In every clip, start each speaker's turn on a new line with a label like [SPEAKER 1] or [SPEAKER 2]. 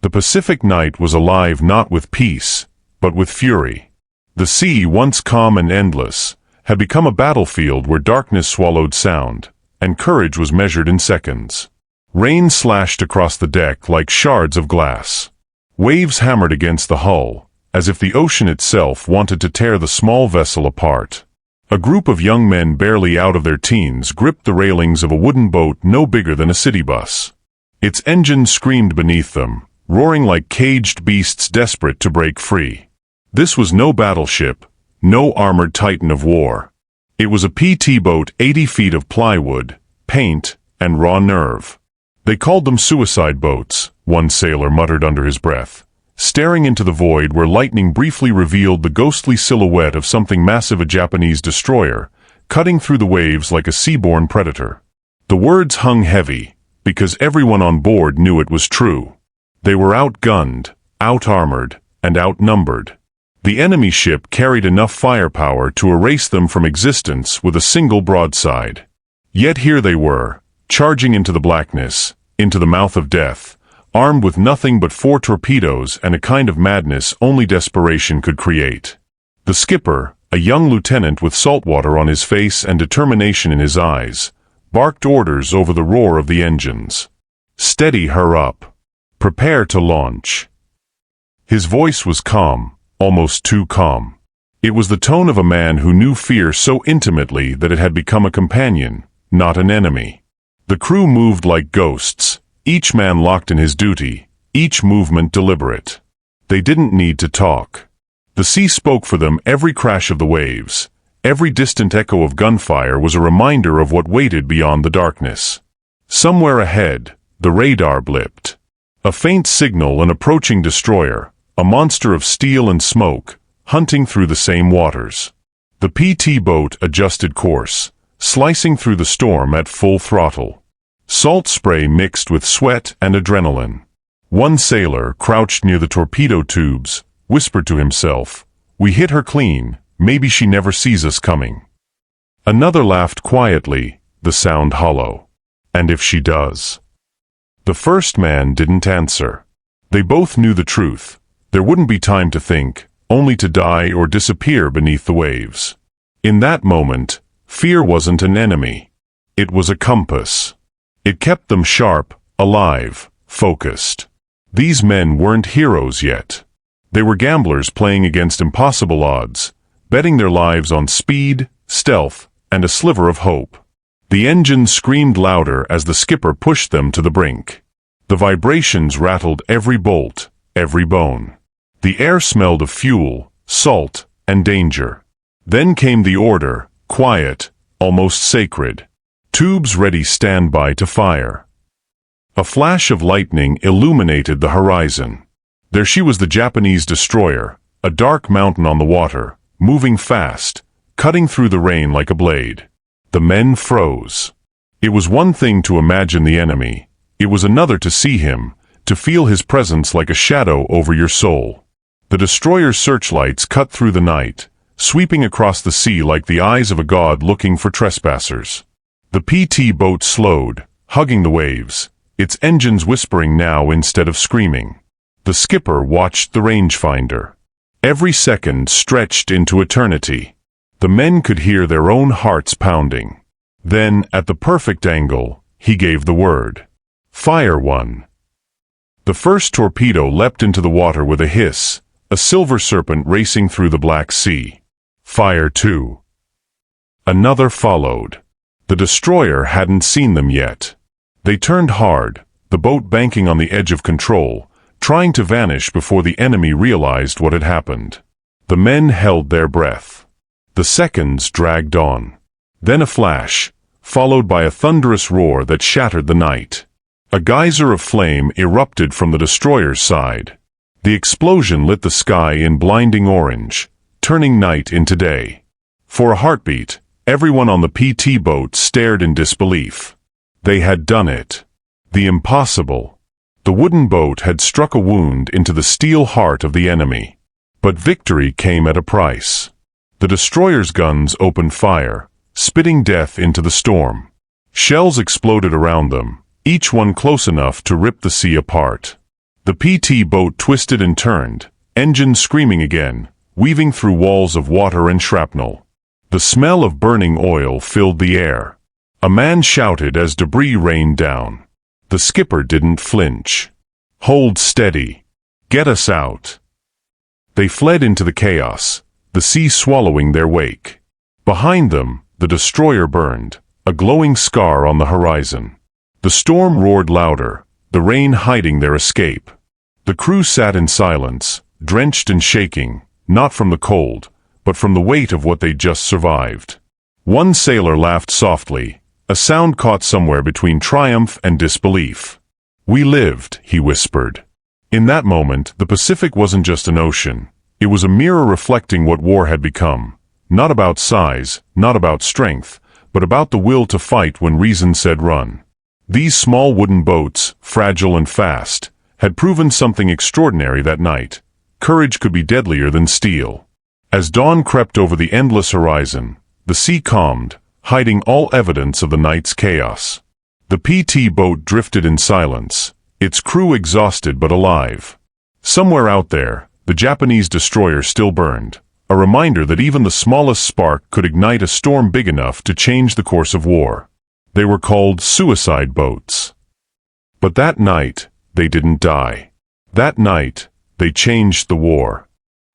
[SPEAKER 1] The Pacific night was alive not with peace, but with fury. The sea, once calm and endless, had become a battlefield where darkness swallowed sound, and courage was measured in seconds. Rain slashed across the deck like shards of glass. Waves hammered against the hull, as if the ocean itself wanted to tear the small vessel apart. A group of young men barely out of their teens gripped the railings of a wooden boat no bigger than a city bus. Its engine screamed beneath them, roaring like caged beasts desperate to break free. This was no battleship, no armored titan of war. It was a PT boat, 80 feet of plywood, paint, and raw nerve. They called them suicide boats, one sailor muttered under his breath, staring into the void where lightning briefly revealed the ghostly silhouette of something massive, a Japanese destroyer, cutting through the waves like a seaborne predator. The words hung heavy, because everyone on board knew it was true. They were outgunned, out-armored, and outnumbered. The enemy ship carried enough firepower to erase them from existence with a single broadside. Yet here they were, charging into the blackness, into the mouth of death, armed with nothing but 4 torpedoes and a kind of madness only desperation could create. The skipper, a young lieutenant with salt water on his face and determination in his eyes, barked orders over the roar of the engines. "Steady her up. Prepare to launch." His voice was calm, almost too calm. It was the tone of a man who knew fear so intimately that it had become a companion, not an enemy. The crew moved like ghosts, each man locked in his duty, each movement deliberate. They didn't need to talk. The sea spoke for them. Every crash of the waves, every distant echo of gunfire was a reminder of what waited beyond the darkness. Somewhere ahead, the radar blipped. A faint signal, an approaching destroyer, a monster of steel and smoke, hunting through the same waters. The PT boat adjusted course, slicing through the storm at full throttle. Salt spray mixed with sweat and adrenaline. One sailor, crouched near the torpedo tubes, whispered to himself, "We hit her clean, maybe she never sees us coming." Another laughed quietly, the sound hollow. "And if she does?" The first man didn't answer. They both knew the truth. There wouldn't be time to think, only to die or disappear beneath the waves. In that moment, fear wasn't an enemy. It was a compass. It kept them sharp, alive, focused. These men weren't heroes yet. They were gamblers playing against impossible odds, betting their lives on speed, stealth, and a sliver of hope. The engine screamed louder as the skipper pushed them to the brink. The vibrations rattled every bolt, every bone. The air smelled of fuel, salt, and danger. Then came the order, quiet, almost sacred. "Tubes ready, stand by to fire." A flash of lightning illuminated the horizon. There she was, the Japanese destroyer, a dark mountain on the water, moving fast, cutting through the rain like a blade. The men froze. It was one thing to imagine the enemy. It was another to see him, to feel his presence like a shadow over your soul. The destroyer's searchlights cut through the night, sweeping across the sea like the eyes of a god looking for trespassers. The PT boat slowed, hugging the waves, its engines whispering now instead of screaming. The skipper watched the rangefinder. Every second stretched into eternity. The men could hear their own hearts pounding. Then, at the perfect angle, he gave the word. "Fire one." The first torpedo leapt into the water with a hiss, a silver serpent racing through the Black Sea. "Fire two." Another followed. The destroyer hadn't seen them yet. They turned hard, the boat banking on the edge of control, trying to vanish before the enemy realized what had happened. The men held their breath. The seconds dragged on. Then a flash, followed by a thunderous roar that shattered the night. A geyser of flame erupted from the destroyer's side. The explosion lit the sky in blinding orange, turning night into day. For a heartbeat, everyone on the PT boat stared in disbelief. They had done it. The impossible. The wooden boat had struck a wound into the steel heart of the enemy. But victory came at a price. The destroyer's guns opened fire, spitting death into the storm. Shells exploded around them, each one close enough to rip the sea apart. The PT boat twisted and turned, engines screaming again, weaving through walls of water and shrapnel. The smell of burning oil filled the air. A man shouted as debris rained down. The skipper didn't flinch. "Hold steady. Get us out." They fled into the chaos, the sea swallowing their wake. Behind them, the destroyer burned, a glowing scar on the horizon. The storm roared louder, the rain hiding their escape. The crew sat in silence, drenched and shaking, not from the cold, but from the weight of what they'd just survived. One sailor laughed softly, a sound caught somewhere between triumph and disbelief. "We lived," he whispered. In that moment, the Pacific wasn't just an ocean. It was a mirror reflecting what war had become. Not about size, not about strength, but about the will to fight when reason said run. These small wooden boats, fragile and fast, had proven something extraordinary that night. Courage could be deadlier than steel. As dawn crept over the endless horizon, the sea calmed, hiding all evidence of the night's chaos. The PT boat drifted in silence, its crew exhausted but alive. Somewhere out there, the Japanese destroyer still burned, a reminder that even the smallest spark could ignite a storm big enough to change the course of war. They were called suicide boats. But that night, they didn't die. That night, they changed the war.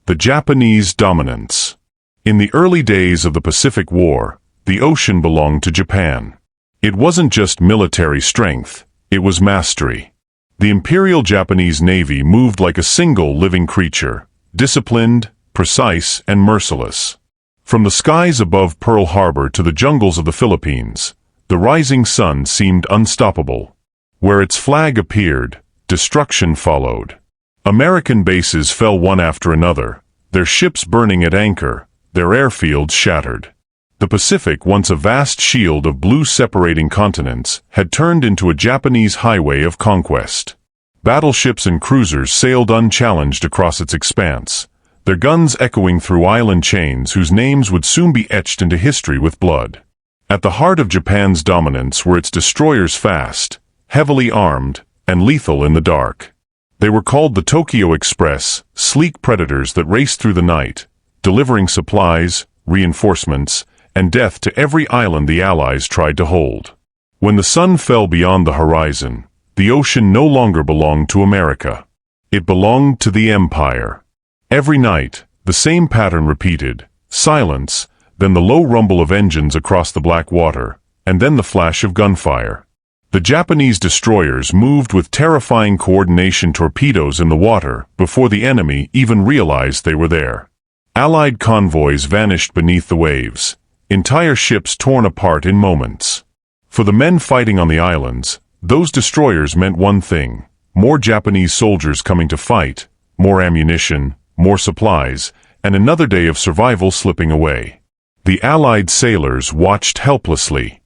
[SPEAKER 1] The Japanese dominance. In the early days of the Pacific War, the ocean belonged to Japan. It wasn't just military strength, it was mastery. The Imperial Japanese Navy moved like a single living creature, disciplined, precise, and merciless. From the skies above Pearl Harbor to the jungles of the Philippines, the rising sun seemed unstoppable. Where its flag appeared, destruction followed. American bases fell one after another, their ships burning at anchor, their airfields shattered. The Pacific, once a vast shield of blue separating continents, had turned into a Japanese highway of conquest. Battleships and cruisers sailed unchallenged across its expanse, their guns echoing through island chains whose names would soon be etched into history with blood. At the heart of Japan's dominance were its destroyers, fast, heavily armed, and lethal in the dark. They were called the Tokyo Express, sleek predators that raced through the night, delivering supplies, reinforcements, and death to every island the Allies tried to hold. When the sun fell beyond the horizon, the ocean no longer belonged to America. It belonged to the Empire. Every night, the same pattern repeated: silence, then the low rumble of engines across the black water, and then the flash of gunfire. The Japanese destroyers moved with terrifying coordination, torpedoes in the water, before the enemy even realized they were there. Allied convoys vanished beneath the waves, entire ships torn apart in moments. For the men fighting on the islands, those destroyers meant one thing: more Japanese soldiers coming to fight, more ammunition, more supplies, and another day of survival slipping away. The Allied sailors watched helplessly.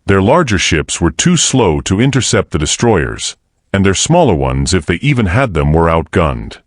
[SPEAKER 1] Their larger ships were too slow to intercept the destroyers, and their smaller ones, if they even had them, were outgunned.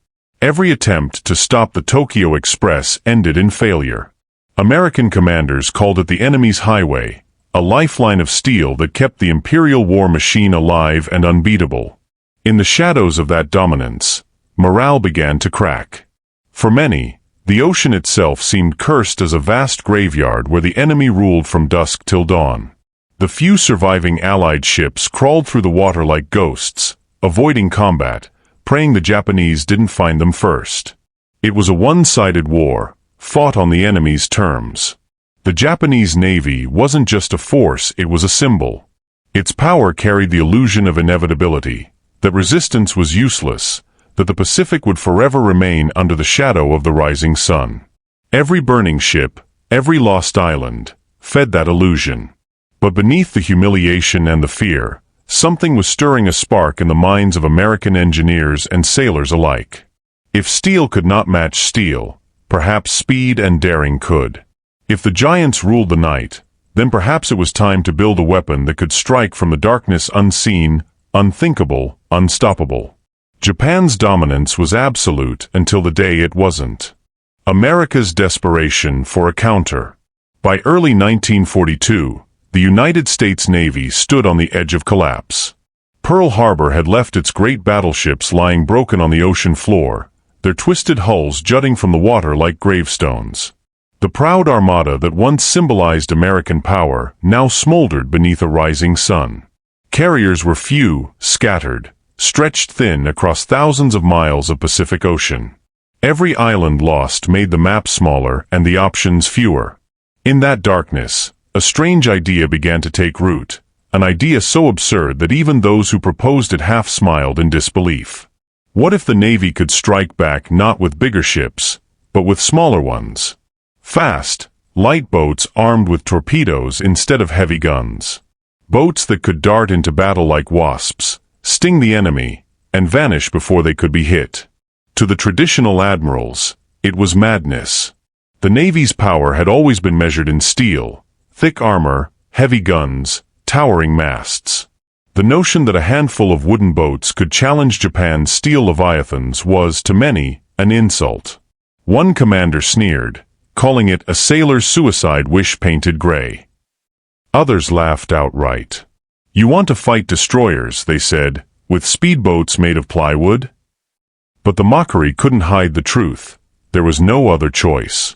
[SPEAKER 1] Every attempt to stop the Tokyo Express ended in failure. American commanders called it the enemy's highway, a lifeline of steel that kept the imperial war machine alive and unbeatable. In the shadows of that dominance, morale began to crack. For many, the ocean itself seemed cursed as a vast graveyard where the enemy ruled from dusk till dawn. The few surviving Allied ships crawled through the water like ghosts, avoiding combat, praying the Japanese didn't find them first. It was a one-sided war, fought on the enemy's terms. The Japanese Navy wasn't just a force, it was a symbol. Its power carried the illusion of inevitability, that resistance was useless, that the Pacific would forever remain under the shadow of the rising sun. Every burning ship, every lost island, fed that illusion. But beneath the humiliation and the fear, something was stirring a spark in the minds of American engineers and sailors alike. If steel could not match steel, perhaps speed and daring could. If the giants ruled the night, then perhaps it was time to build a weapon that could strike from the darkness, unseen, unthinkable, unstoppable. Japan's dominance was absolute until the day it wasn't. America's desperation for a counter. By early 1942, the United States Navy stood on the edge of collapse. Pearl Harbor had left its great battleships lying broken on the ocean floor, their twisted hulls jutting from the water like gravestones. The proud armada that once symbolized American power now smoldered beneath a rising sun. Carriers were few, scattered, stretched thin across thousands of miles of Pacific Ocean. Every island lost made the map smaller and the options fewer. In that darkness, a strange idea began to take root, an idea so absurd that even those who proposed it half smiled in disbelief. What if the Navy could strike back not with bigger ships, but with smaller ones? Fast, light boats armed with torpedoes instead of heavy guns. Boats that could dart into battle like wasps, sting the enemy, and vanish before they could be hit. To the traditional admirals, it was madness. The Navy's power had always been measured in steel, thick armor, heavy guns, towering masts. The notion that a handful of wooden boats could challenge Japan's steel leviathans was, to many, an insult. One commander sneered, calling it a sailor's suicide wish painted gray. Others laughed outright. "You want to fight destroyers," they said, "with speedboats made of plywood?" But the mockery couldn't hide the truth. There was no other choice.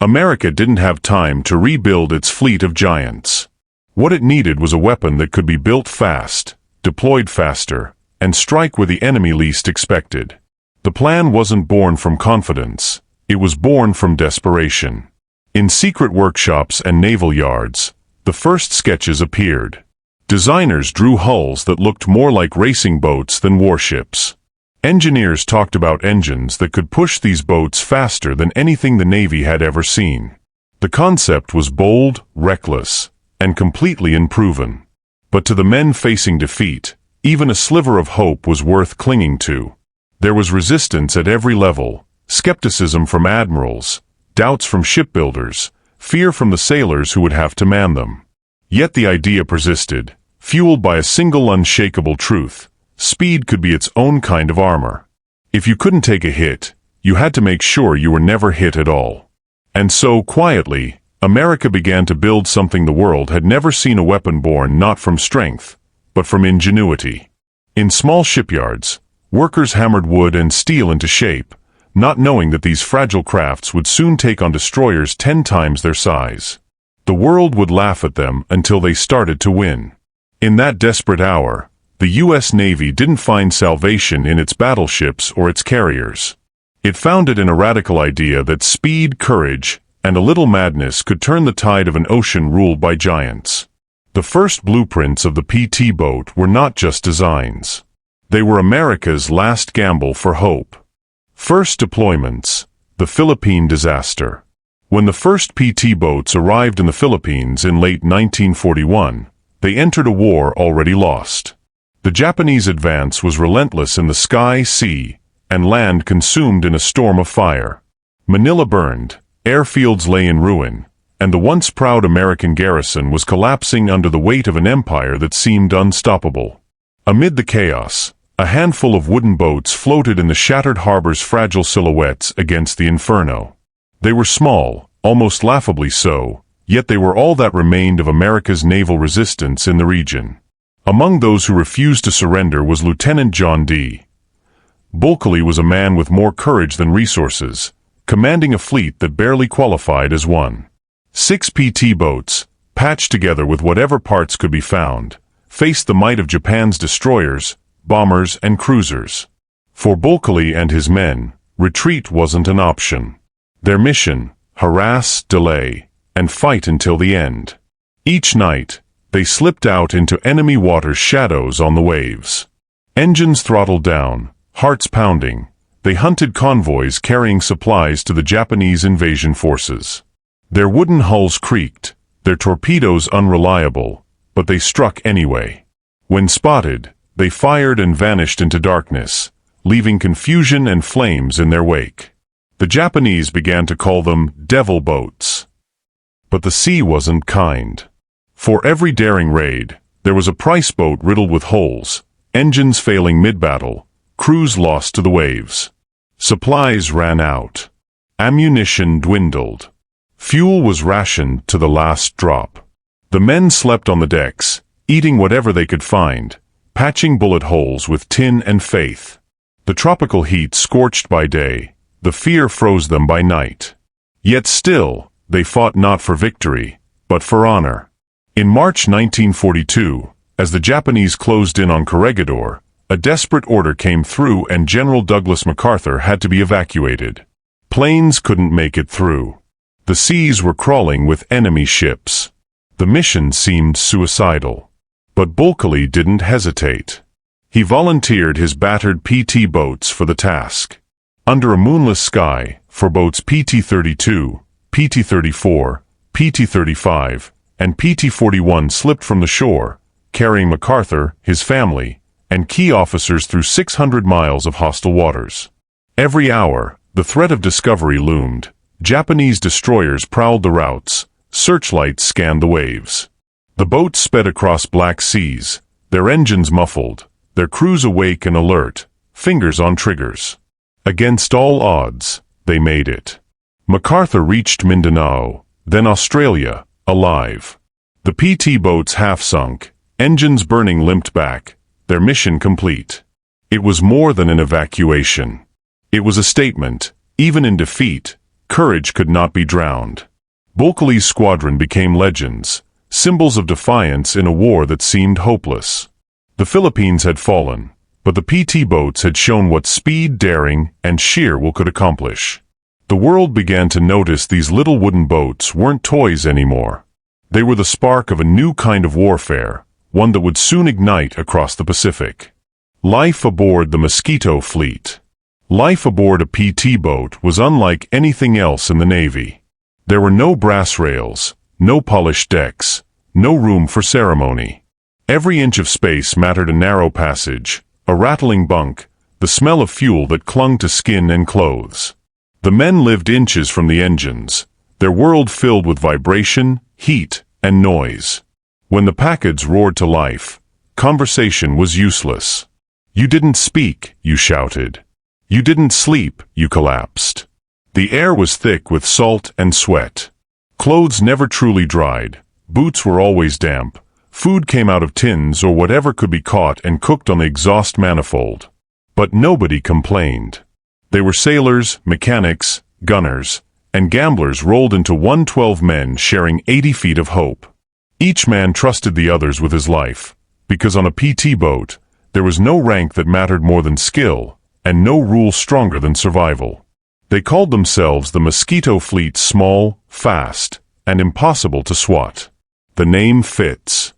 [SPEAKER 1] America didn't have time to rebuild its fleet of giants. What it needed was a weapon that could be built fast, deployed faster, and strike where the enemy least expected. The plan wasn't born from confidence. It was born from desperation. In secret workshops and naval yards, the first sketches appeared. Designers drew hulls that looked more like racing boats than warships. Engineers talked about engines that could push these boats faster than anything the Navy had ever seen. The concept was bold, reckless, and completely unproven. But to the men facing defeat, even a sliver of hope was worth clinging to. There was resistance at every level, skepticism from admirals, doubts from shipbuilders, fear from the sailors who would have to man them. Yet the idea persisted, fueled by a single unshakable truth: speed could be its own kind of armor. If you couldn't take a hit, you had to make sure you were never hit at all. And so, quietly, America began to build something the world had never seen: a weapon born not from strength, but from ingenuity. In small shipyards, workers hammered wood and steel into shape, not knowing that these fragile crafts would soon take on destroyers 10 times their size. The world would laugh at them until they started to win. In that desperate hour, the U.S. Navy didn't find salvation in its battleships or its carriers. It found it in a radical idea that speed, courage, and a little madness could turn the tide of an ocean ruled by giants. The first blueprints of the PT boat were not just designs. They were America's last gamble for hope. First deployments: the Philippine disaster. When the first PT boats arrived in the Philippines in late 1941, they entered a war already lost. The Japanese advance was relentless in the sky, sea, and land consumed in a storm of fire. Manila burned, airfields lay in ruin, and the once proud American garrison was collapsing under the weight of an empire that seemed unstoppable. Amid the chaos, a handful of wooden boats floated in the shattered harbor's fragile silhouettes against the inferno. They were small, almost laughably so, yet they were all that remained of America's naval resistance in the region. Among those who refused to surrender was Lieutenant John D. Bulkeley was a man with more courage than resources, commanding a fleet that barely qualified as one. 6 PT boats, patched together with whatever parts could be found, faced the might of Japan's destroyers, bombers, and cruisers. For Bulkeley and his men, retreat wasn't an option. Their mission: harass, delay, and fight until the end. Each night, they slipped out into enemy water's shadows on the waves. Engines throttled down, hearts pounding, they hunted convoys carrying supplies to the Japanese invasion forces. Their wooden hulls creaked, their torpedoes unreliable, but they struck anyway. When spotted, they fired and vanished into darkness, leaving confusion and flames in their wake. The Japanese began to call them devil boats. But the sea wasn't kind. For every daring raid, there was a price boat riddled with holes, engines failing mid-battle, crews lost to the waves. Supplies ran out. Ammunition dwindled. Fuel was rationed to the last drop. The men slept on the decks, eating whatever they could find, patching bullet holes with tin and faith. The tropical heat scorched by day, the fear froze them by night. Yet still, they fought not for victory, but for honor. In March 1942, as the Japanese closed in on Corregidor, a desperate order came through and General Douglas MacArthur had to be evacuated. Planes couldn't make it through. The seas were crawling with enemy ships. The mission seemed suicidal. But Bulkeley didn't hesitate. He volunteered his battered PT boats for the task. Under a moonless sky, for boats PT-32, PT-34, PT-35, and PT-41 slipped from the shore, carrying MacArthur, his family, and key officers through 600 miles of hostile waters. Every hour, the threat of discovery loomed. Japanese destroyers prowled the routes, searchlights scanned the waves. The boats sped across black seas, their engines muffled, their crews awake and alert, fingers on triggers. Against all odds, they made it. MacArthur reached Mindanao, then Australia, alive. The PT boats half-sunk, engines burning limped back, their mission complete. It was more than an evacuation. It was a statement. Even in defeat, courage could not be drowned. Bulkeley's squadron became legends, symbols of defiance in a war that seemed hopeless. The Philippines had fallen, but the PT boats had shown what speed, daring, and sheer will could accomplish. The world began to notice these little wooden boats weren't toys anymore. They were the spark of a new kind of warfare, one that would soon ignite across the Pacific. Life aboard the Mosquito Fleet. Life aboard a PT boat was unlike anything else in the Navy. There were no brass rails, no polished decks, no room for ceremony. Every inch of space mattered: a narrow passage, a rattling bunk, the smell of fuel that clung to skin and clothes. The men lived inches from the engines, their world filled with vibration, heat, and noise. When the packets roared to life, conversation was useless. You didn't speak, you shouted. You didn't sleep, you collapsed. The air was thick with salt and sweat. Clothes never truly dried, boots were always damp, food came out of tins or whatever could be caught and cooked on the exhaust manifold. But nobody complained. They were sailors, mechanics, gunners, and gamblers rolled into 112 men sharing 80 feet of hope. Each man trusted the others with his life, because on a PT boat, there was no rank that mattered more than skill, and no rule stronger than survival. They called themselves the Mosquito Fleet, small, fast, and impossible to swat. The name fits.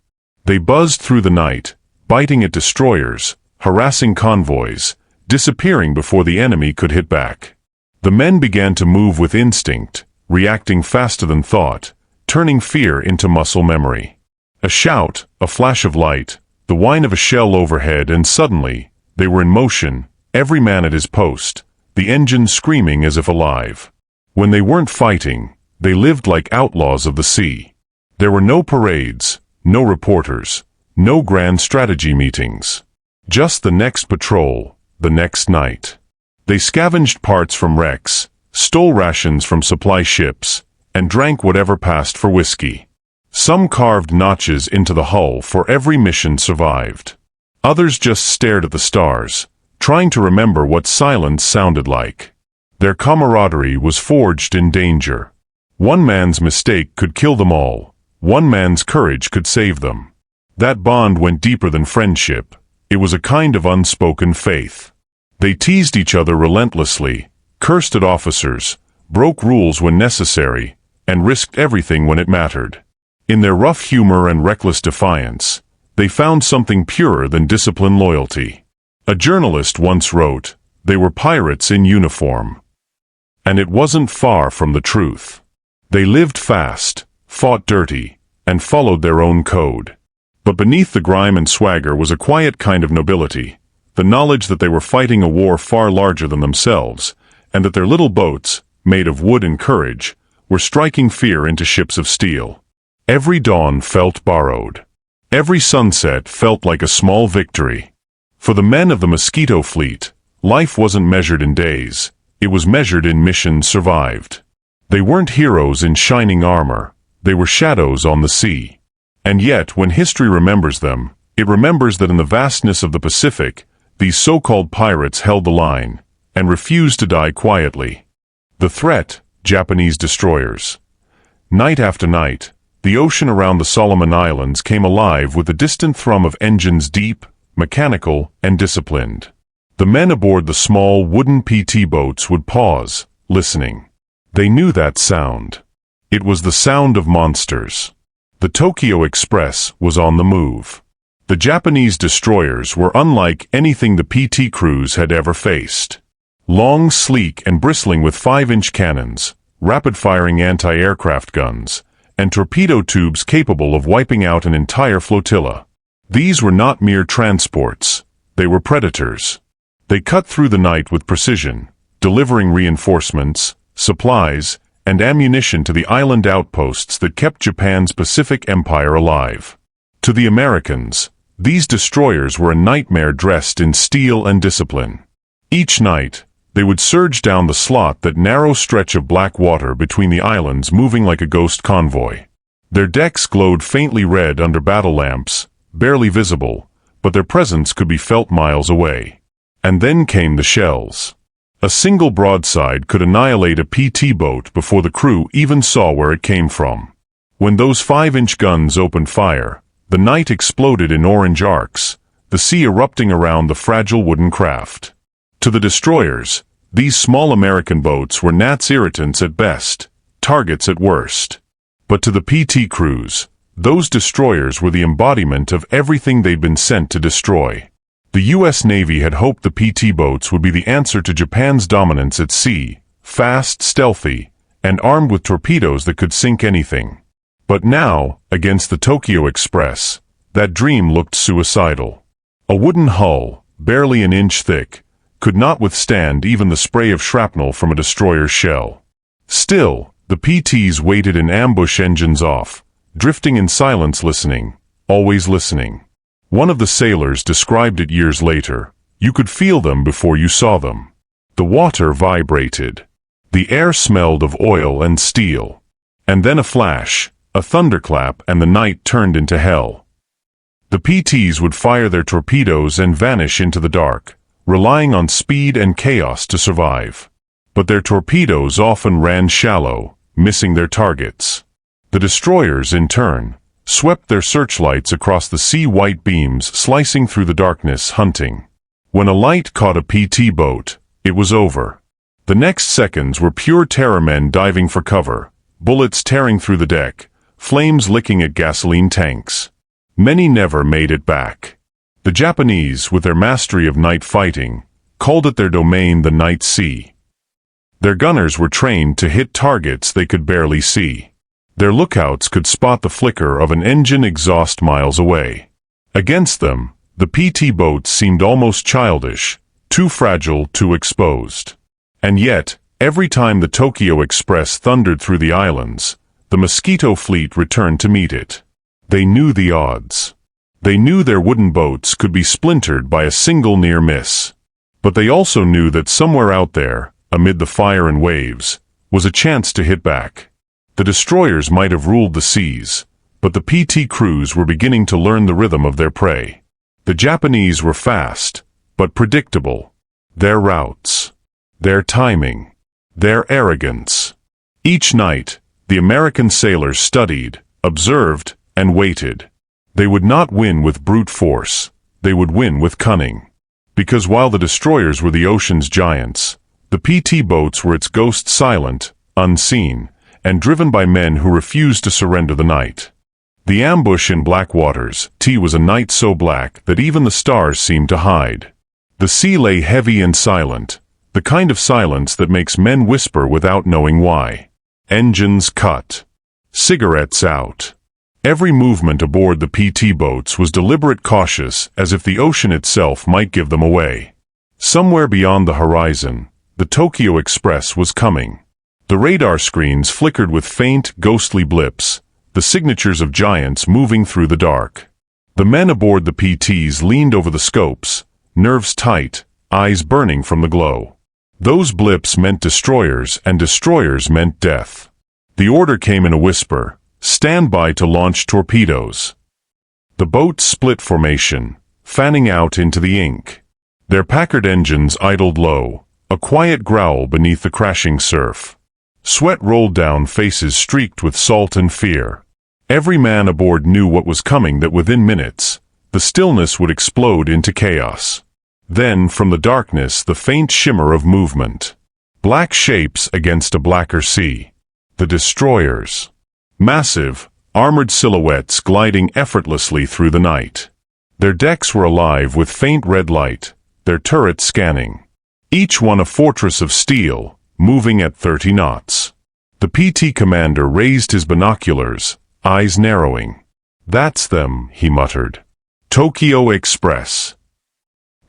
[SPEAKER 1] They buzzed through the night, biting at destroyers, harassing convoys, disappearing before the enemy could hit back. The men began to move with instinct, reacting faster than thought, turning fear into muscle memory. A shout, a flash of light, the whine of a shell overhead, and suddenly, they were in motion, every man at his post, the engine screaming as if alive. When they weren't fighting, they lived like outlaws of the sea. There were no parades, no reporters, no grand strategy meetings. Just the next patrol, the next night. They scavenged parts from wrecks, stole rations from supply ships, and drank whatever passed for whiskey. Some carved notches into the hull for every mission survived. Others just stared at the stars, trying to remember what silence sounded like. Their camaraderie was forged in danger. One man's mistake could kill them all. One man's courage could save them. That bond went deeper than friendship. It was a kind of unspoken faith. They teased each other relentlessly, cursed at officers, broke rules when necessary, and risked everything when it mattered. In their rough humor and reckless defiance, they found something purer than disciplined loyalty. A journalist once wrote, "They were pirates in uniform." And it wasn't far from the truth. They lived fast, fought dirty, and followed their own code. But beneath the grime and swagger was a quiet kind of nobility, the knowledge that they were fighting a war far larger than themselves, and that their little boats, made of wood and courage, were striking fear into ships of steel. Every dawn felt borrowed. Every sunset felt like a small victory. For the men of the Mosquito Fleet, life wasn't measured in days, it was measured in missions survived. They weren't heroes in shining armor, they were shadows on the sea. And yet, when history remembers them, It remembers that in the vastness of the Pacific, these so-called pirates held the line, and refused to die quietly. The threat: Japanese destroyers. Night after night, the ocean around the Solomon Islands came alive with the distant thrum of engines, deep, mechanical, and disciplined. The men aboard the small wooden PT boats would pause, listening. They knew that sound. It was the sound of monsters. The Tokyo Express was on the move. The Japanese destroyers were unlike anything the PT crews had ever faced. Long, sleek, and bristling with 5-inch cannons, rapid-firing anti-aircraft guns, and torpedo tubes capable of wiping out an entire flotilla. These were not mere transports. They were predators. They cut through the night with precision, delivering reinforcements, supplies, and ammunition to the island outposts that kept Japan's Pacific Empire alive. To the Americans, these destroyers were a nightmare dressed in steel and discipline. Each night, they would surge down the that narrow stretch of black water between the islands, moving like a ghost convoy. Their decks glowed faintly red under battle lamps, barely visible, but their presence could be felt miles away. And then came the shells. A single broadside could annihilate a PT boat before the crew even saw where it came from. When those 5-inch guns opened fire, the night exploded in orange arcs, the sea erupting around the fragile wooden craft. To the destroyers, these small American boats were gnats, irritants at best, targets at worst. But to the PT crews, those destroyers were the embodiment of everything they'd been sent to destroy. The U.S. Navy had hoped the PT boats would be the answer to Japan's dominance at sea, fast, stealthy, and armed with torpedoes that could sink anything. But now, against the Tokyo Express, that dream looked suicidal. A wooden hull, barely an inch thick, could not withstand even the spray of shrapnel from a destroyer's shell. Still, the PTs waited in ambush, engines off, drifting in silence, listening, always listening. One of the sailors described it years later. You could feel them before you saw them. The water vibrated. The air smelled of oil and steel. And then a flash, a thunderclap, and the night turned into hell. The PTs would fire their torpedoes and vanish into the dark, relying on speed and chaos to survive. But their torpedoes often ran shallow, missing their targets. The destroyers, in turn, swept their searchlights across the sea, white beams slicing through the darkness, hunting. When a light caught a PT boat, it was over. The next seconds were pure terror, men diving for cover, bullets tearing through the deck, flames licking at gasoline tanks. Many never made it back. The Japanese, with their mastery of night fighting, called it their domain, the night sea. Their gunners were trained to hit targets they could barely see. Their lookouts could spot the flicker of an engine exhaust miles away. Against them, the PT boats seemed almost childish, too fragile, too exposed. And yet, every time the Tokyo Express thundered through the islands, the Mosquito Fleet returned to meet it. They knew the odds. They knew their wooden boats could be splintered by a single near miss. But they also knew that somewhere out there, amid the fire and waves, was a chance to hit back. The destroyers might have ruled the seas, but the PT crews were beginning to learn the rhythm of their prey. The Japanese were fast, but predictable. Their routes, their timing, their arrogance. Each night, the American sailors studied, observed, and waited. They would not win with brute force, they would win with cunning. Because while the destroyers were the ocean's giants, the PT boats were its ghosts, silent, unseen, and driven by men who refused to surrender the night. The ambush in black waters, was a night so black that even the stars seemed to hide. The sea lay heavy and silent, the kind of silence that makes men whisper without knowing why. Engines cut. Cigarettes out. Every movement aboard the PT boats was deliberate, cautious, as if the ocean itself might give them away. Somewhere beyond the horizon, the Tokyo Express was coming. The radar screens flickered with faint, ghostly blips, the signatures of giants moving through the dark. The men aboard the PTs leaned over the scopes, nerves tight, eyes burning from the glow. Those blips meant destroyers, and destroyers meant death. The order came in a whisper: stand by to launch torpedoes. The boats split formation, fanning out into the ink. Their Packard engines idled low, a quiet growl beneath the crashing surf. Sweat rolled down faces streaked with salt and fear. Every man aboard knew what was coming, that within minutes, the stillness would explode into chaos. Then, from the darkness, the faint shimmer of movement. Black shapes against a blacker sea. The destroyers. Massive, armored silhouettes gliding effortlessly through the night. Their decks were alive with faint red light, their turrets scanning. Each one a fortress of steel, moving at 30 knots. The PT commander raised his binoculars, eyes narrowing. "That's them," he muttered. "Tokyo Express."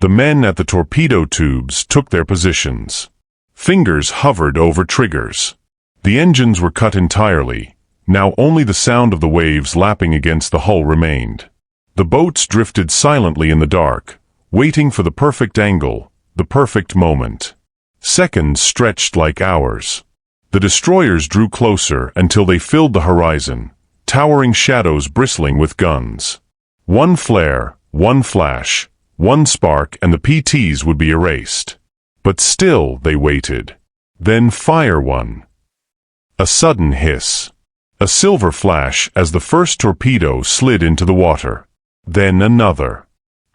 [SPEAKER 1] The men at the torpedo tubes took their positions. Fingers hovered over triggers. The engines were cut entirely. Now only the sound of the waves lapping against the hull remained. The boats drifted silently in the dark, waiting for the perfect angle, the perfect moment. Seconds stretched like hours. The destroyers drew closer until they filled the horizon, towering shadows bristling with guns. One flare, one flash, one spark, and the PTs would be erased. But still they waited. Then fire one. A sudden hiss. A silver flash as the first torpedo slid into the water. Then another.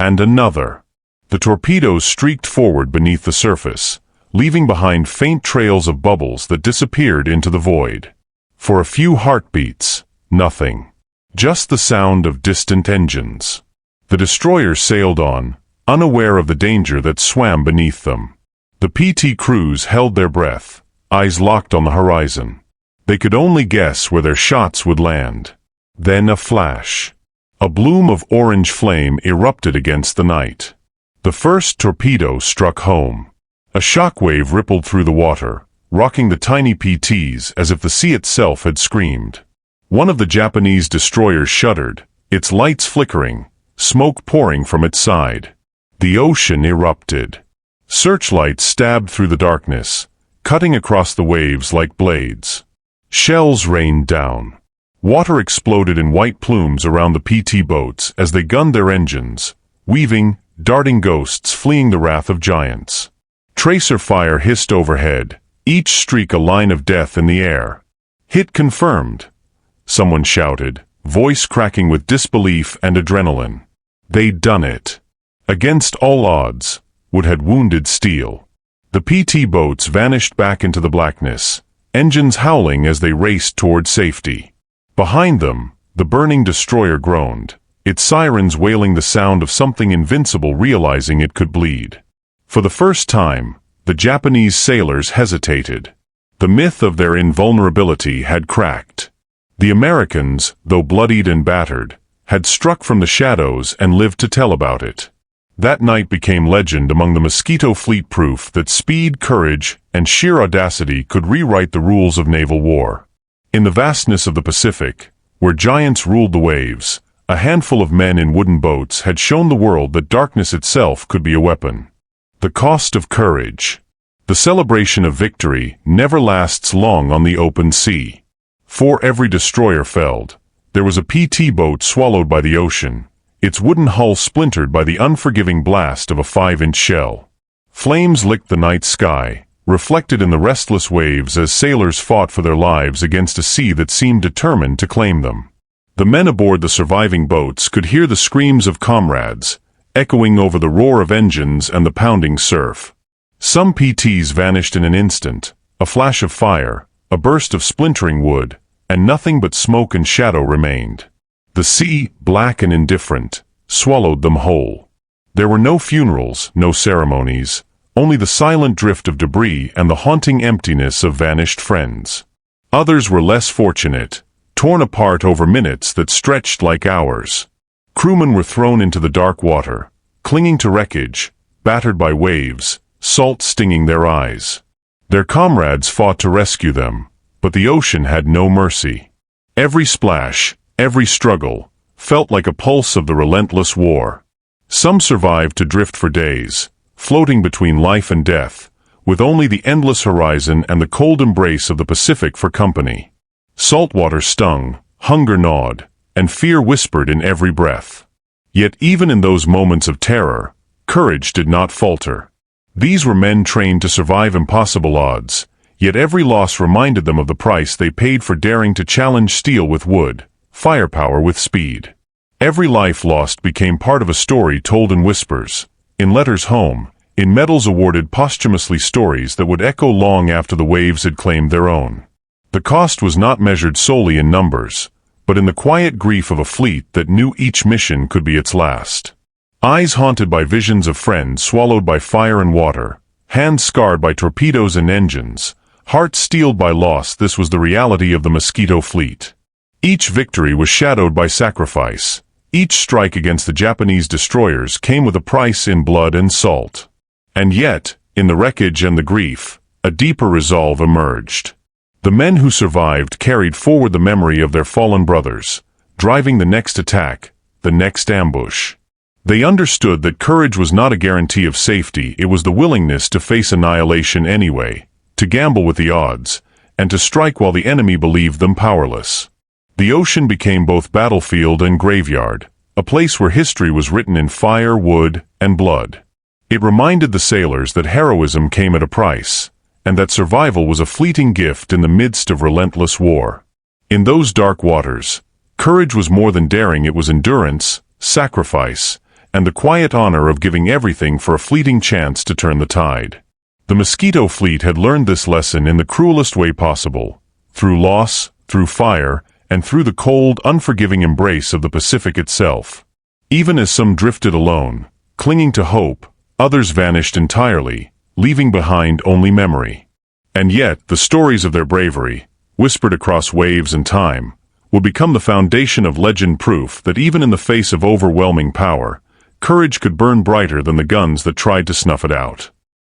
[SPEAKER 1] And another. The torpedoes streaked forward beneath the surface, leaving behind faint trails of bubbles that disappeared into the void. For a few heartbeats, nothing. Just the sound of distant engines. The destroyers sailed on, unaware of the danger that swam beneath them. The PT crews held their breath, eyes locked on the horizon. They could only guess where their shots would land. Then a flash. A bloom of orange flame erupted against the night. The first torpedo struck home. A shockwave rippled through the water, rocking the tiny PTs as if the sea itself had screamed. One of the Japanese destroyers shuddered, its lights flickering, smoke pouring from its side. The ocean erupted. Searchlights stabbed through the darkness, cutting across the waves like blades. Shells rained down. Water exploded in white plumes around the PT boats as they gunned their engines, weaving, darting ghosts fleeing the wrath of giants. Tracer fire hissed overhead, each streak a line of death in the air. "Hit confirmed," someone shouted, voice cracking with disbelief and adrenaline. They'd done it. Against all odds, wood had wounded steel. The PT boats vanished back into the blackness, engines howling as they raced toward safety. Behind them, the burning destroyer groaned, its sirens wailing the sound of something invincible realizing it could bleed. For the first time, the Japanese sailors hesitated. The myth of their invulnerability had cracked. The Americans, though bloodied and battered, had struck from the shadows and lived to tell about it. That night became legend among the Mosquito Fleet, proof that speed, courage, and sheer audacity could rewrite the rules of naval war. In the vastness of the Pacific, where giants ruled the waves, a handful of men in wooden boats had shown the world that darkness itself could be a weapon. The cost of courage. The celebration of victory never lasts long on the open sea. For every destroyer felled, there was a PT boat swallowed by the ocean, its wooden hull splintered by the unforgiving blast of a 5-inch shell. Flames licked the night sky, reflected in the restless waves as sailors fought for their lives against a sea that seemed determined to claim them. The men aboard the surviving boats could hear the screams of comrades, echoing over the roar of engines and the pounding surf. Some PTs vanished in an instant, a flash of fire, a burst of splintering wood, and nothing but smoke and shadow remained. The sea, black and indifferent, swallowed them whole. There were no funerals, no ceremonies, only the silent drift of debris and the haunting emptiness of vanished friends. Others were less fortunate, torn apart over minutes that stretched like hours. Crewmen were thrown into the dark water, clinging to wreckage, battered by waves, salt stinging their eyes. Their comrades fought to rescue them, but the ocean had no mercy. Every splash, every struggle, felt like a pulse of the relentless war. Some survived to drift for days, floating between life and death, with only the endless horizon and the cold embrace of the Pacific for company. Saltwater stung, hunger gnawed, and fear whispered in every breath. Yet even in those moments of terror, courage did not falter. These were men trained to survive impossible odds, yet every loss reminded them of the price they paid for daring to challenge steel with wood, firepower with speed. Every life lost became part of a story told in whispers, in letters home, in medals awarded posthumously, stories that would echo long after the waves had claimed their own. The cost was not measured solely in numbers, but in the quiet grief of a fleet that knew each mission could be its last. Eyes haunted by visions of friends swallowed by fire and water, hands scarred by torpedoes and engines, hearts steeled by loss, this was the reality of the Mosquito Fleet. Each victory was shadowed by sacrifice. Each strike against the Japanese destroyers came with a price in blood and salt. And yet, in the wreckage and the grief, a deeper resolve emerged. The men who survived carried forward the memory of their fallen brothers, driving the next attack, the next ambush. They understood that courage was not a guarantee of safety, it was the willingness to face annihilation anyway, to gamble with the odds, and to strike while the enemy believed them powerless. The ocean became both battlefield and graveyard, a place where history was written in fire, wood, and blood. It reminded the sailors that heroism came at a price, and that survival was a fleeting gift in the midst of relentless war. In those dark waters, courage was more than daring, it was endurance, sacrifice, and the quiet honor of giving everything for a fleeting chance to turn the tide. The Mosquito Fleet had learned this lesson in the cruelest way possible, through loss, through fire, and through the cold, unforgiving embrace of the Pacific itself. Even as some drifted alone, clinging to hope, others vanished entirely, leaving behind only memory. And yet, the stories of their bravery, whispered across waves and time, would become the foundation of legend, proof that even in the face of overwhelming power, courage could burn brighter than the guns that tried to snuff it out.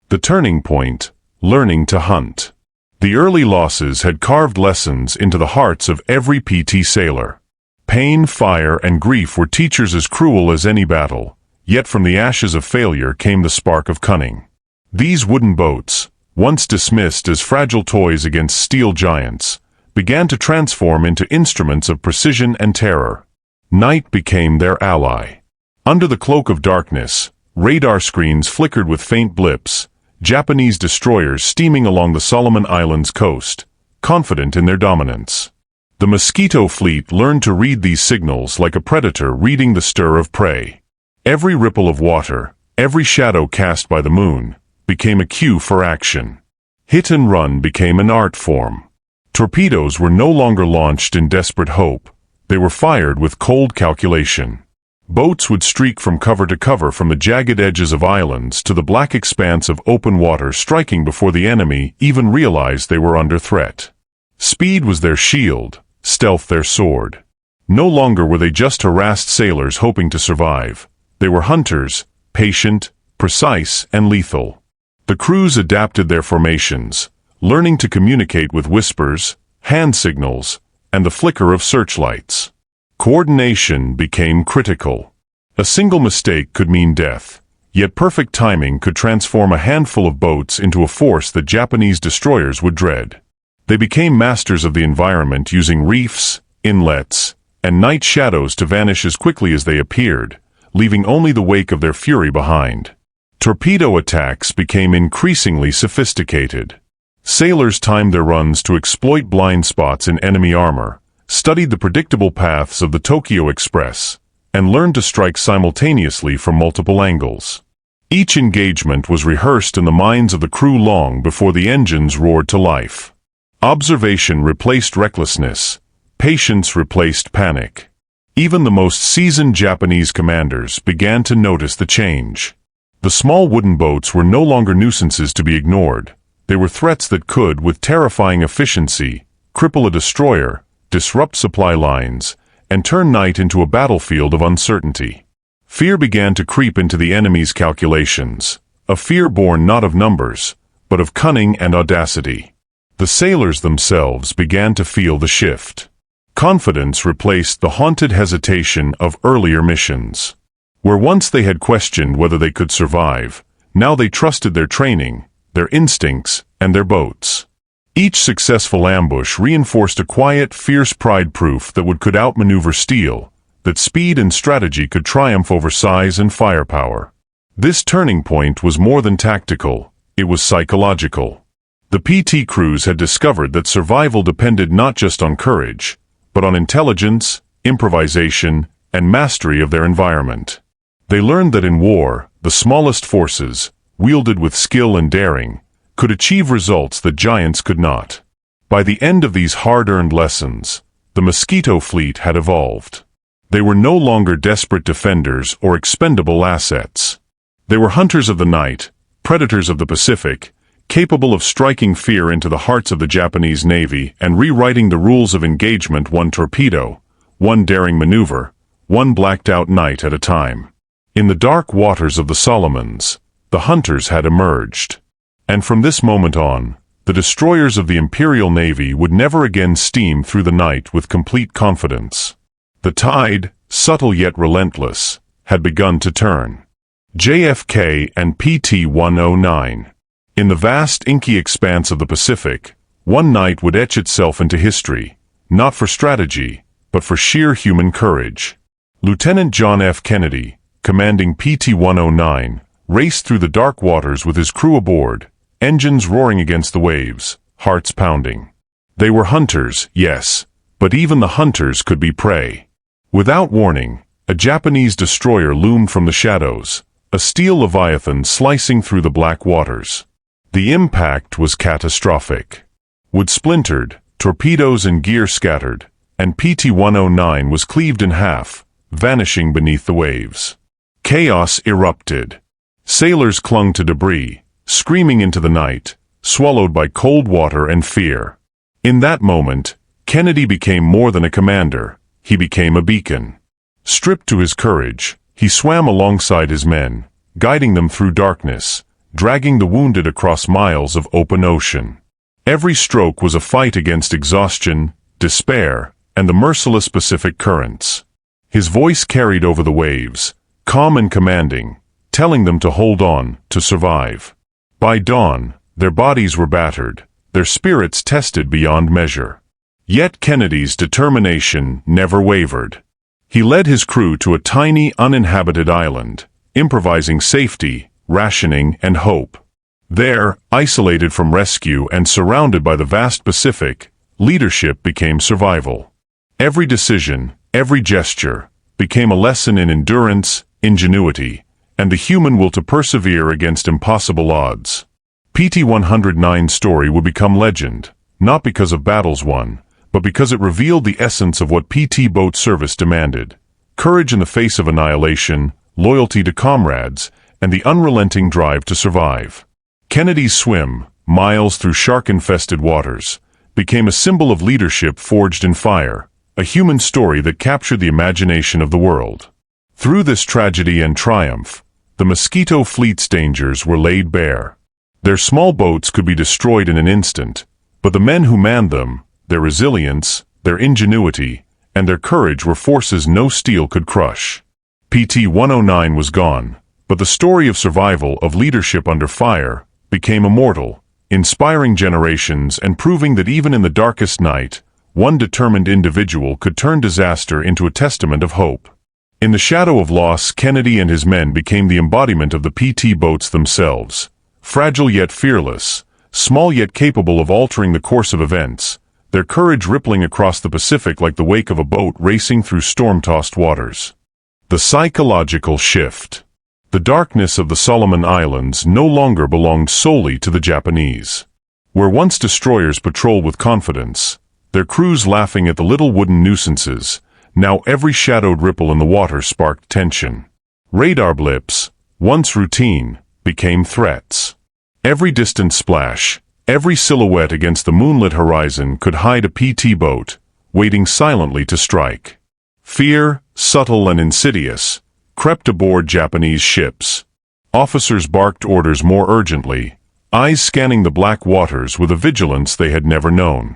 [SPEAKER 1] The turning point: learning to hunt. The early losses had carved lessons into the hearts of every PT sailor. Pain, fire, and grief were teachers as cruel as any battle, yet from the ashes of failure came the spark of cunning. These wooden boats, once dismissed as fragile toys against steel giants, began to transform into instruments of precision and terror. Night became their ally. Under the cloak of darkness, radar screens flickered with faint blips, Japanese destroyers steaming along the Solomon Islands coast, confident in their dominance. The Mosquito Fleet learned to read these signals like a predator reading the stir of prey. Every ripple of water, every shadow cast by the moon, became a cue for action. Hit and run became an art form. Torpedoes were no longer launched in desperate hope, they were fired with cold calculation. Boats would streak from cover to cover, from the jagged edges of islands to the black expanse of open water, striking before the enemy even realized they were under threat. Speed was their shield, stealth their sword. No longer were they just harassed sailors hoping to survive. They were hunters, patient, precise, and lethal. The crews adapted their formations, learning to communicate with whispers, hand signals, and the flicker of searchlights. Coordination became critical. A single mistake could mean death, yet perfect timing could transform a handful of boats into a force that Japanese destroyers would dread. They became masters of the environment, using reefs, inlets, and night shadows to vanish as quickly as they appeared, leaving only the wake of their fury behind. Torpedo attacks became increasingly sophisticated. Sailors timed their runs to exploit blind spots in enemy armor, studied the predictable paths of the Tokyo Express, and learned to strike simultaneously from multiple angles. Each engagement was rehearsed in the minds of the crew long before the engines roared to life. Observation replaced recklessness, patience replaced panic. Even the most seasoned Japanese commanders began to notice the change. The small wooden boats were no longer nuisances to be ignored. They were threats that could, with terrifying efficiency, cripple a destroyer, disrupt supply lines, and turn night into a battlefield of uncertainty. Fear began to creep into the enemy's calculations, a fear born not of numbers, but of cunning and audacity. The sailors themselves began to feel the shift. Confidence replaced the haunted hesitation of earlier missions. Where once they had questioned whether they could survive, now they trusted their training, their instincts, and their boats. Each successful ambush reinforced a quiet, fierce pride, proof that wood could outmaneuver steel, that speed and strategy could triumph over size and firepower. This turning point was more than tactical, it was psychological. The PT crews had discovered that survival depended not just on courage, but on intelligence, improvisation, and mastery of their environment. They learned that in war, the smallest forces, wielded with skill and daring, could achieve results that giants could not. By the end of these hard-earned lessons, the Mosquito Fleet had evolved. They were no longer desperate defenders or expendable assets. They were hunters of the night, predators of the Pacific, capable of striking fear into the hearts of the Japanese Navy and rewriting the rules of engagement one torpedo, one daring maneuver, one blacked-out night at a time. In the dark waters of the Solomons, the hunters had emerged. And from this moment on, the destroyers of the Imperial Navy would never again steam through the night with complete confidence. The tide, subtle yet relentless, had begun to turn. JFK and PT-109. In the vast inky expanse of the Pacific, one night would etch itself into history, not for strategy, but for sheer human courage. Lieutenant John F. Kennedy, commanding PT-109, raced through the dark waters with his crew aboard, engines roaring against the waves, hearts pounding. They were hunters, yes, but even the hunters could be prey. Without warning, a Japanese destroyer loomed from the shadows, a steel leviathan slicing through the black waters. The impact was catastrophic. Wood splintered, torpedoes and gear scattered, and PT-109 was cleaved in half, vanishing beneath the waves. Chaos erupted. Sailors clung to debris, screaming into the night, swallowed by cold water and fear. In that moment, Kennedy became more than a commander, he became a beacon. Stripped to his courage, he swam alongside his men, guiding them through darkness, dragging the wounded across miles of open ocean. Every stroke was a fight against exhaustion, despair, and the merciless Pacific currents. His voice carried over the waves, calm and commanding, telling them to hold on, to survive. By dawn, their bodies were battered, their spirits tested beyond measure. Yet Kennedy's determination never wavered. He led his crew to a tiny, uninhabited island, improvising safety, rationing, and hope. There, isolated from rescue and surrounded by the vast Pacific, leadership became survival. Every decision, every gesture, became a lesson in endurance, ingenuity, and the human will to persevere against impossible odds. PT-109's story would become legend, not because of battles won, but because it revealed the essence of what PT boat service demanded: courage in the face of annihilation, loyalty to comrades, and the unrelenting drive to survive. Kennedy's swim, miles through shark-infested waters, became a symbol of leadership forged in fire, a human story that captured the imagination of the world. Through this tragedy and triumph, the Mosquito Fleet's dangers were laid bare. Their small boats could be destroyed in an instant, but the men who manned them, their resilience, their ingenuity, and their courage were forces no steel could crush. PT-109 was gone, but the story of survival, of leadership under fire, became immortal, inspiring generations and proving that even in the darkest night, one determined individual could turn disaster into a testament of hope. In the shadow of loss, Kennedy and his men became the embodiment of the PT boats themselves, fragile yet fearless, small yet capable of altering the course of events, their courage rippling across the Pacific like the wake of a boat racing through storm-tossed waters. The psychological shift. The darkness of the Solomon Islands no longer belonged solely to the Japanese. Where once destroyers patrolled with confidence, their crews laughing at the little wooden nuisances, now every shadowed ripple in the water sparked tension. Radar blips, once routine, became threats. Every distant splash, every silhouette against the moonlit horizon could hide a PT boat, waiting silently to strike. Fear, subtle and insidious, crept aboard Japanese ships. Officers barked orders more urgently, eyes scanning the black waters with a vigilance they had never known.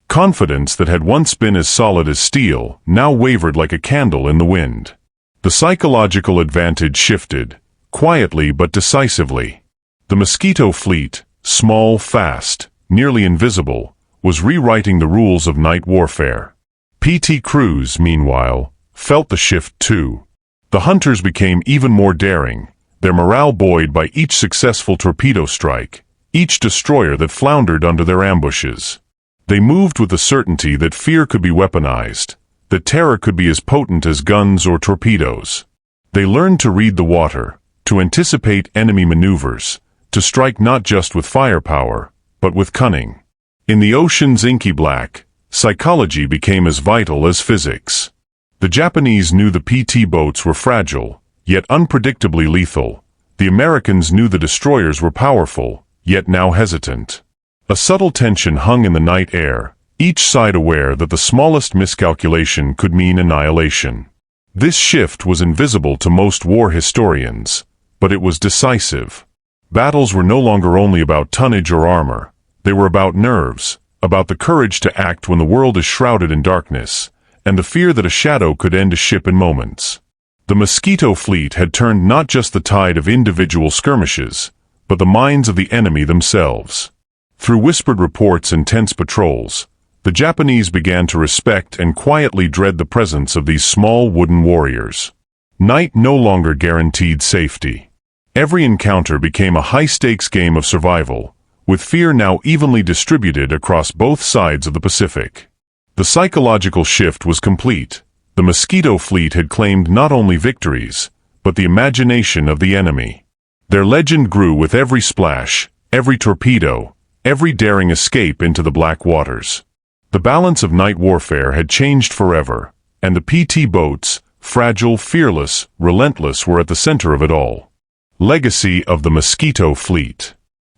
[SPEAKER 1] Confidence that had once been as solid as steel now wavered like a candle in the wind. The psychological advantage shifted, quietly but decisively. The Mosquito Fleet, small, fast, nearly invisible, was rewriting the rules of night warfare. PT crews, meanwhile, felt the shift too. The hunters became even more daring, their morale buoyed by each successful torpedo strike, each destroyer that floundered under their ambushes. They moved with the certainty that fear could be weaponized, that terror could be as potent as guns or torpedoes. They learned to read the water, to anticipate enemy maneuvers, to strike not just with firepower, but with cunning. In the ocean's inky black, psychology became as vital as physics. The Japanese knew the PT boats were fragile, yet unpredictably lethal. The Americans knew the destroyers were powerful, yet now hesitant. A subtle tension hung in the night air, each side aware that the smallest miscalculation could mean annihilation. This shift was invisible to most war historians, but it was decisive. Battles were no longer only about tonnage or armor. They were about nerves, about the courage to act when the world is shrouded in darkness, and the fear that a shadow could end a ship in moments. The Mosquito Fleet had turned not just the tide of individual skirmishes, but the minds of the enemy themselves. Through whispered reports and tense patrols, the Japanese began to respect and quietly dread the presence of these small wooden warriors. Night no longer guaranteed safety. Every encounter became a high-stakes game of survival, with fear now evenly distributed across both sides of the Pacific. The psychological shift was complete. The Mosquito Fleet had claimed not only victories, but the imagination of the enemy. Their legend grew with every splash, every torpedo, every daring escape into the black waters. The balance of night warfare had changed forever, and the PT boats, fragile, fearless, relentless, were at the center of it all. Legacy of the Mosquito Fleet.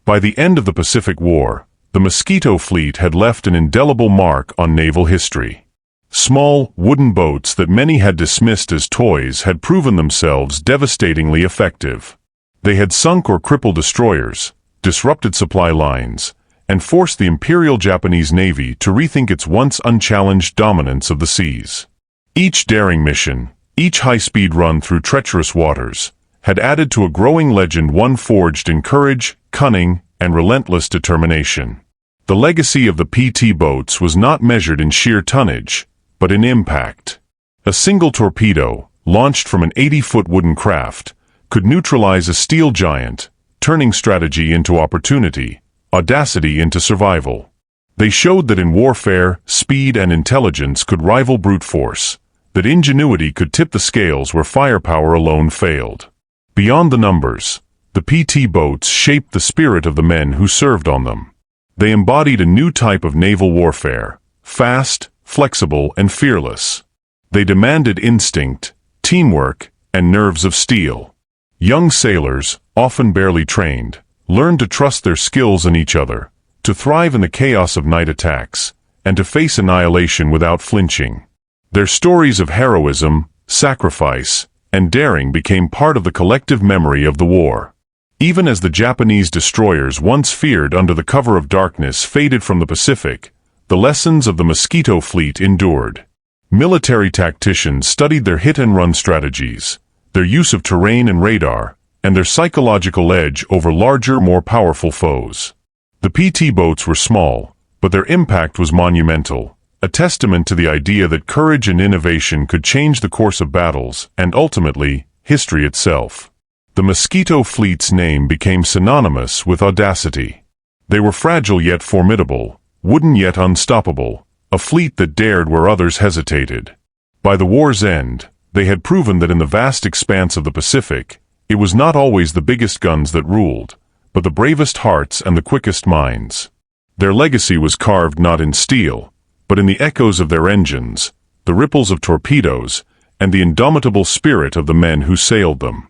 [SPEAKER 1] By the end of the Pacific War, the Mosquito Fleet had left an indelible mark on naval history. Small, wooden boats that many had dismissed as toys had proven themselves devastatingly effective. They had sunk or crippled destroyers, disrupted supply lines, and forced the Imperial Japanese Navy to rethink its once unchallenged dominance of the seas. Each daring mission, each high-speed run through treacherous waters, had added to a growing legend, one forged in courage, cunning, and relentless determination. The legacy of the PT boats was not measured in sheer tonnage, but in impact. A single torpedo, launched from an 80-foot wooden craft, could neutralize a steel giant, turning strategy into opportunity, audacity into survival. They showed that in warfare, speed and intelligence could rival brute force, that ingenuity could tip the scales where firepower alone failed. Beyond the numbers, the PT boats shaped the spirit of the men who served on them. They embodied a new type of naval warfare, fast, flexible, and fearless. They demanded instinct, teamwork, and nerves of steel. Young sailors, often barely trained, learned to trust their skills in each other, to thrive in the chaos of night attacks, and to face annihilation without flinching. Their stories of heroism, sacrifice, and daring became part of the collective memory of the war. Even as the Japanese destroyers once feared under the cover of darkness faded from the Pacific, the lessons of the Mosquito Fleet endured. Military tacticians studied their hit-and-run strategies, their use of terrain and radar, and their psychological edge over larger, more powerful foes. The PT boats were small, but their impact was monumental, a testament to the idea that courage and innovation could change the course of battles and, ultimately, history itself. The Mosquito Fleet's name became synonymous with audacity. They were fragile yet formidable, wooden yet unstoppable, a fleet that dared where others hesitated. By the war's end, they had proven that in the vast expanse of the Pacific, it was not always the biggest guns that ruled, but the bravest hearts and the quickest minds. Their legacy was carved not in steel, but in the echoes of their engines, the ripples of torpedoes, and the indomitable spirit of the men who sailed them.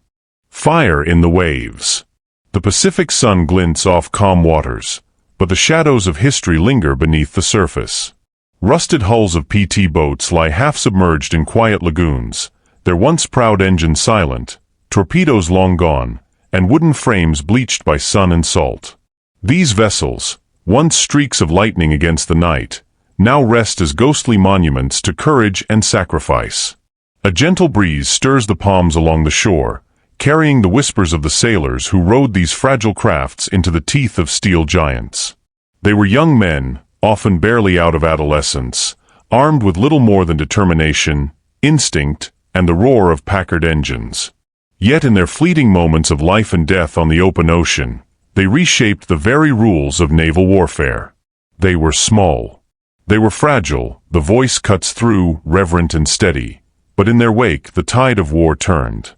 [SPEAKER 1] Fire in the waves. The Pacific sun glints off calm waters, but the shadows of history linger beneath the surface. Rusted hulls of PT boats lie half-submerged in quiet lagoons, their once proud engines silent, torpedoes long gone, and wooden frames bleached by sun and salt. These vessels, once streaks of lightning against the night, now rest as ghostly monuments to courage and sacrifice. A gentle breeze stirs the palms along the shore, carrying the whispers of the sailors who rowed these fragile crafts into the teeth of steel giants. They were young men, often barely out of adolescence, armed with little more than determination, instinct, and the roar of Packard engines. Yet in their fleeting moments of life and death on the open ocean, they reshaped the very rules of naval warfare. They were small. They were fragile, the voice cuts through, reverent and steady, but in their wake the tide of war turned.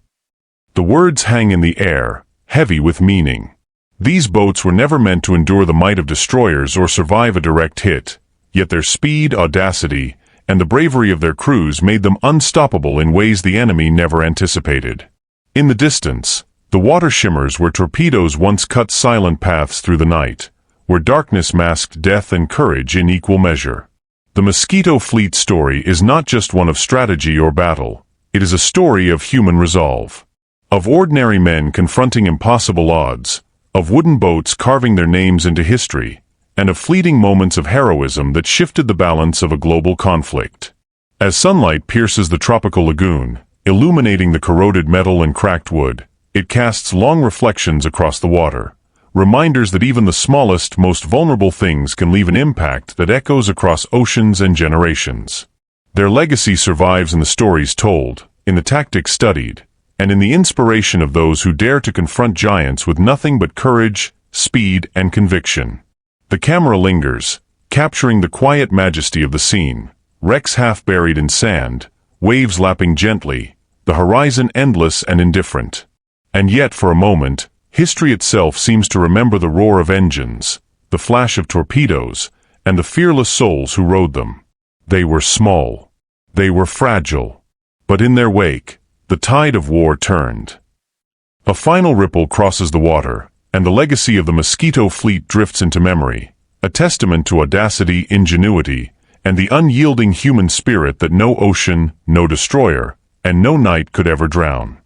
[SPEAKER 1] The words hang in the air, heavy with meaning. These boats were never meant to endure the might of destroyers or survive a direct hit, yet their speed, audacity, and the bravery of their crews made them unstoppable in ways the enemy never anticipated. In the distance, the water shimmers where torpedoes once cut silent paths through the night, where darkness masked death and courage in equal measure. The Mosquito Fleet story is not just one of strategy or battle, it is a story of human resolve. Of ordinary men confronting impossible odds, of wooden boats carving their names into history, and of fleeting moments of heroism that shifted the balance of a global conflict. As sunlight pierces the tropical lagoon, illuminating the corroded metal and cracked wood, it casts long reflections across the water, reminders that even the smallest, most vulnerable things can leave an impact that echoes across oceans and generations. Their legacy survives in the stories told, in the tactics studied, and in the inspiration of those who dare to confront giants with nothing but courage, speed, and conviction. The camera lingers, capturing the quiet majesty of the scene, wrecks half buried in sand, waves lapping gently, the horizon endless and indifferent. And yet, for a moment, history itself seems to remember the roar of engines, the flash of torpedoes, and the fearless souls who rode them. They were small. They were fragile. But in their wake, the tide of war turned. A final ripple crosses the water, and the legacy of the Mosquito Fleet drifts into memory, a testament to audacity, ingenuity, and the unyielding human spirit that no ocean, no destroyer, and no night could ever drown.